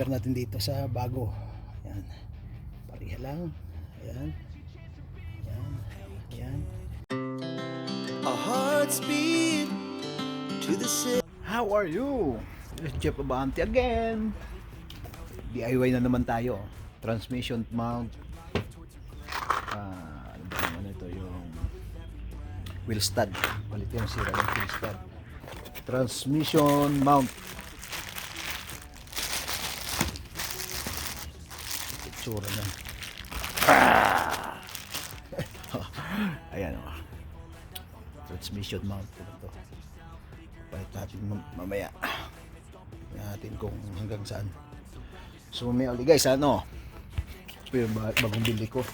compare natin dito sa bago. Ayan, pareha lang. Ayan, ayan, ayan. Our hearts beat to the city. How are you? It's Jeff Abante again. DIY na naman tayo. Transmission mount. Ano ba naman ito? Yung wheel stud. Palit yung sira ng wheel stud. Transmission mount. Itsura na. Ayan o. Transmission mount po ito. Palit natin mamaya. Tingnan natin kung hanggang saan. So mamaya ulit guys, ano? Ito yung bagong bili ko.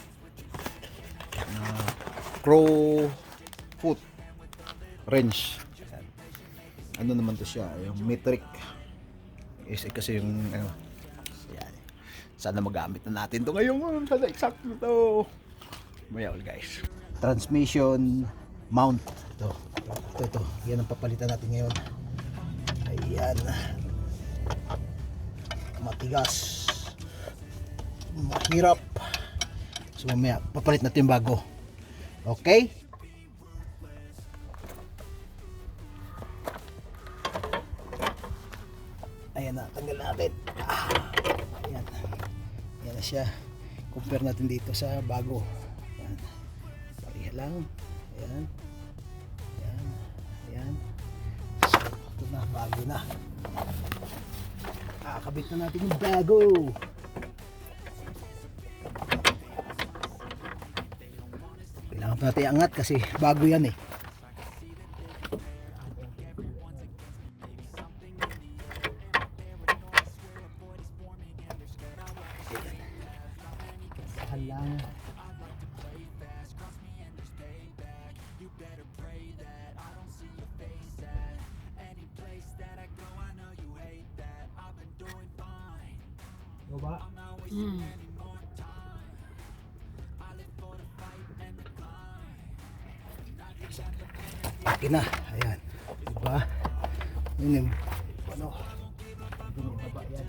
Crow foot wrench. Ano naman to siya? Yung metric. Kasi yung ano. Yan. Sana magamit na natin to ngayon. Sana exacto to. Mamaya ulit guys. Transmission mount. Ito. Yan ang papalitan natin ngayon. Ayan. Matigas. Mahirap. So mamaya papalit natin yung bago. Okay? Ayan na, tanggal natin. Ayan. Ayan na siya. Compare natin dito sa bago. Ayan. Pareha lang. Ayan. Ayan. Ayan. So, ito na, bago na. Kakabit na natin yung bago. Kailangan natin iangat kasi bago yan eh. Dahan lang. Baba. Okay na, ayan. Diba? Yun yung, ano, yun yung baba yan.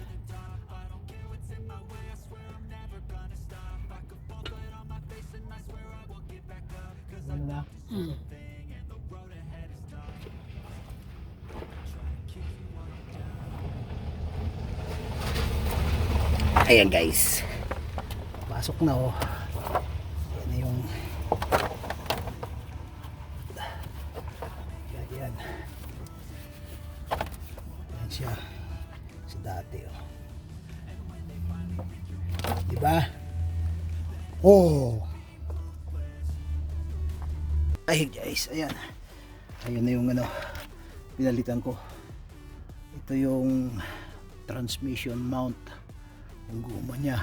Ano na? Ayan guys. Pasok na oh. Ayan na yung Ayan. Ayan siya. Sa dati oh. Diba? Oh. Ay guys, ayan. Ayan na yung ano pinalitan ko. Ito yung transmission mount. Ang guma niya.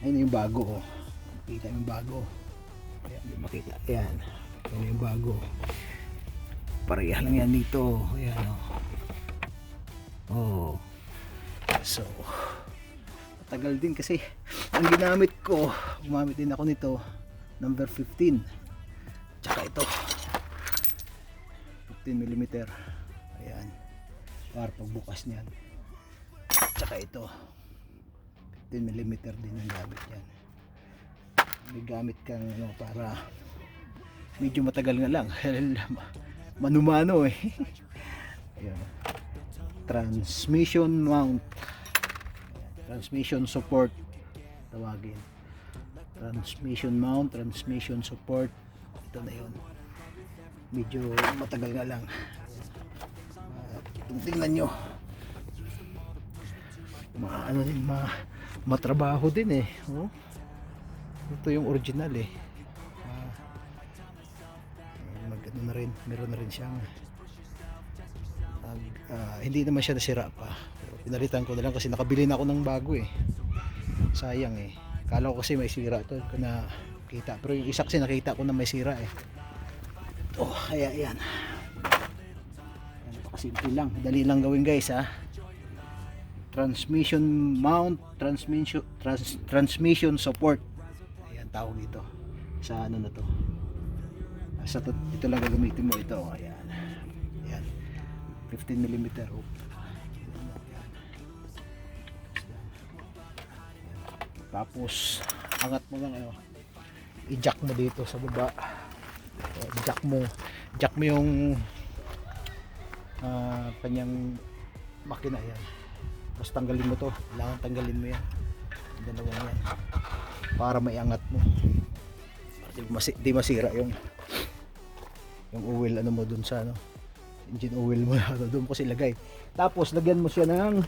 Ayun yung bago oh. Makita yung bago. Ayan, hindi makita. Ayan. Ayan yung bago. Pareha lang yan dito. Ayan oh. Oh. So, matagal din kasi ang ginamit ko, gumamit din ako nito, number 15. Tsaka ito. 15mm. Ayan. Para pagbukas niyan. Tsaka ito. 15mm din yung gamit yan. May gamit kang ano, para medyo matagal nga lang. Manumano eh. Ayan. Transmission mount. Transmission support tawagin. Transmission mount, transmission support. Ito na yun. Medyo matagal nga lang. Tingnan nyo. Ano din, matrabaho din eh. Oh. Ito yung original eh. Ano na rin, meron na rin siyang hindi naman siya nasira pa. Pero pinalitan ko na lang kasi nakabili na ako ng bago eh. Sayang eh. Kala ko kasi may sira to na kita. Pero yung isa kasi nakita ko na may sira eh. Oh, kaya yan. Simple lang, dali lang gawin guys ha. Transmission mount, transmission support. Ayan tawag dito. Sa ano na to? Ito lang gagamitin mo ito. Ayan. Ayan. 15mm. Oh. Tapos angat mo lang ano, i-jack mo dito sa baba. Jack mo yung kanyang makina yan. Tapos tanggalin mo to, kailangan tanggalin mo yan, yung dalawang yan, para maiangat mo, para di masira yung oil ano mo dun sa ano, engine oil mo doon ko silagay. Tapos lagyan mo siya ng,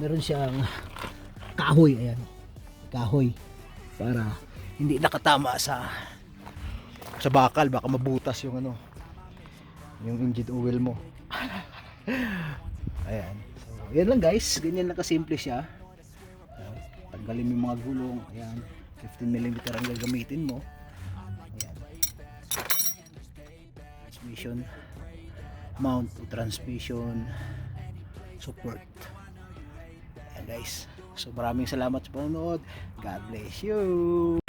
meron siyang kahoy, ayan, kahoy, para hindi nakatama sa bakal, baka mabutas yung ano, yung engine oil mo. Ayan, so yan lang guys, ganyan lang kasimple siya. Ayan, tanggalin mo yung mga gulong, ayan, 15mm ang gagamitin mo. Ayan, transmission mount o transmission support. Ayan guys, so maraming salamat sa panonood. God bless you.